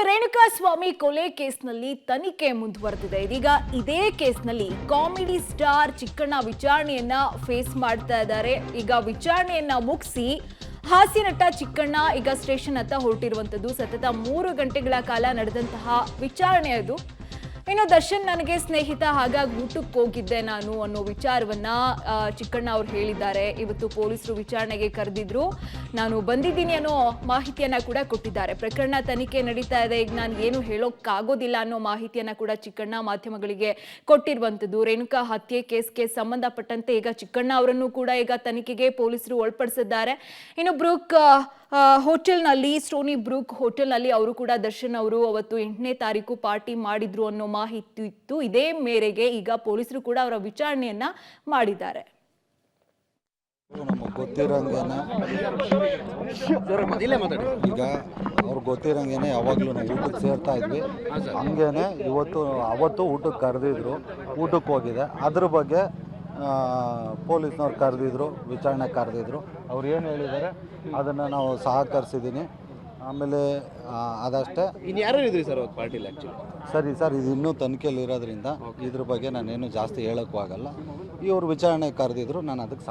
ರೇಣುಕಾಸ್ವಾಮಿ ಕೊಲೆ ಕೇಸ್ನಲ್ಲಿ ತನಿಖೆ ಮುಂದುವರೆದಿದೆ. ಇದೀಗ ಇದೇ ಕೇಸ್ನಲ್ಲಿ ಕಾಮಿಡಿ ಸ್ಟಾರ್ ಚಿಕ್ಕಣ್ಣ ವಿಚಾರಣೆಯನ್ನ ಫೇಸ್ ಮಾಡ್ತಾ ಇದ್ದಾರೆ. ಈಗ ವಿಚಾರಣೆಯನ್ನ ಮುಗಿಸಿ ಹಾಸ್ಯ ನಟ ಚಿಕ್ಕಣ್ಣ ಈಗ ಸ್ಟೇಷನ್ ಹತ್ತ ಹೊರಟಿರುವಂತದ್ದು. ಸತತ 3 ಗಂಟೆಗಳ ಕಾಲ ನಡೆದಂತಹ ವಿಚಾರಣೆ ಅದು. ಇನ್ನು ದರ್ಶನ್ ನನಗೆ ಸ್ನೇಹಿತ, ಹಾಗಾಗಿ ಊಟಕ್ಕೆ ಹೋಗಿದ್ದೆ ನಾನು ಅನ್ನೋ ವಿಚಾರವನ್ನ ಚಿಕ್ಕಣ್ಣ ಅವ್ರು ಹೇಳಿದ್ದಾರೆ. ಇವತ್ತು ಪೊಲೀಸರು ವಿಚಾರಣೆಗೆ ಕರೆದಿದ್ರು, ನಾನು ಬಂದಿದ್ದೀನಿ ಅನ್ನೋ ಮಾಹಿತಿಯನ್ನ ಕೂಡ ಕೊಟ್ಟಿದ್ದಾರೆ. ಪ್ರಕರಣ ತನಿಖೆ ನಡೀತಾ ಇದೆ, ಈಗ ನಾನು ಏನು ಹೇಳೋಕ್ಕಾಗೋದಿಲ್ಲ ಅನ್ನೋ ಮಾಹಿತಿಯನ್ನ ಕೂಡ ಚಿಕ್ಕಣ್ಣ ಮಾಧ್ಯಮಗಳಿಗೆ ಕೊಟ್ಟಿರುವಂತದ್ದು. ರೇಣುಕಾ ಹತ್ಯೆ ಕೇಸ್ಗೆ ಸಂಬಂಧಪಟ್ಟಂತೆ ಈಗ ಚಿಕ್ಕಣ್ಣ ಅವರನ್ನು ಕೂಡ ಈಗ ತನಿಖೆಗೆ ಪೊಲೀಸರು ಒಳಪಡಿಸಿದ್ದಾರೆ. ಇನ್ನು ಬ್ರೂಕ್ ಹೋಟೆಲ್ನಲ್ಲಿ, ಸ್ಟೋನಿ ಬ್ರೂಕ್ ಹೋಟೆಲ್ನಲ್ಲಿ ಅವರು ಕೂಡ ದರ್ಶನ್ ಅವರು ಅವತ್ತು 8ನೇ ತಾರೀಕು ಪಾರ್ಟಿ ಮಾಡಿದ್ರು ಅನ್ನೋ ಮಾಹಿತಿ ಇತ್ತು. ಇದೇ ಮೇರೆಗೆ ಈಗ ಪೊಲೀಸರು ಕೂಡ ಅವರ ವಿಚಾರಣೆಯನ್ನ ಮಾಡಿದ್ದಾರೆ. ನಮಗೆ ಗೊತ್ತಿರಂಗೇನೆ ಈಗ ಅವ್ರು ಗೊತ್ತಿರಂಗೇನೆ ಯಾವಾಗಲೂ ನಾವು ಊಟಕ್ಕೆ ಸೇರ್ತಾ ಇದ್ವಿ. ಹಂಗೇನೆ ಅವತ್ತು ಊಟಕ್ಕೆ ಕರೆದಿದ್ರು, ಊಟಕ್ಕೆ ಹೋಗಿದೆ. ಅದ್ರ ಬಗ್ಗೆ ಪೊಲೀಸ್ನವ್ರು ಕರೆದಿದ್ರು, ವಿಚಾರಣೆ ಕರೆದಿದ್ರು. ಅವ್ರು ಏನು ಹೇಳಿದ್ದಾರೆ ಅದನ್ನು ನಾವು ಸಹಕರಿಸಿದ್ದೀನಿ. ಆಮೇಲೆ ಅದಷ್ಟೇ. ಇನ್ನು ಯಾರು ಇದ್ರಿ ಸರ್ ಪಾರ್ಟಿಲಿ ಆ್ಯಕ್ಚುಲಿ? ಸರಿ ಸರ್, ಇದು ಇನ್ನೂ ತನಿಖೆಯಲ್ಲಿ ಇರೋದ್ರಿಂದ ಇದ್ರ ಬಗ್ಗೆ ನಾನೇನು ಜಾಸ್ತಿ ಹೇಳೋಕ್ಕೂ ಆಗಲ್ಲ. ಇವ್ರು ವಿಚಾರಣೆ ಕರೆದಿದ್ರು, ನಾನು ಅದಕ್ಕೆ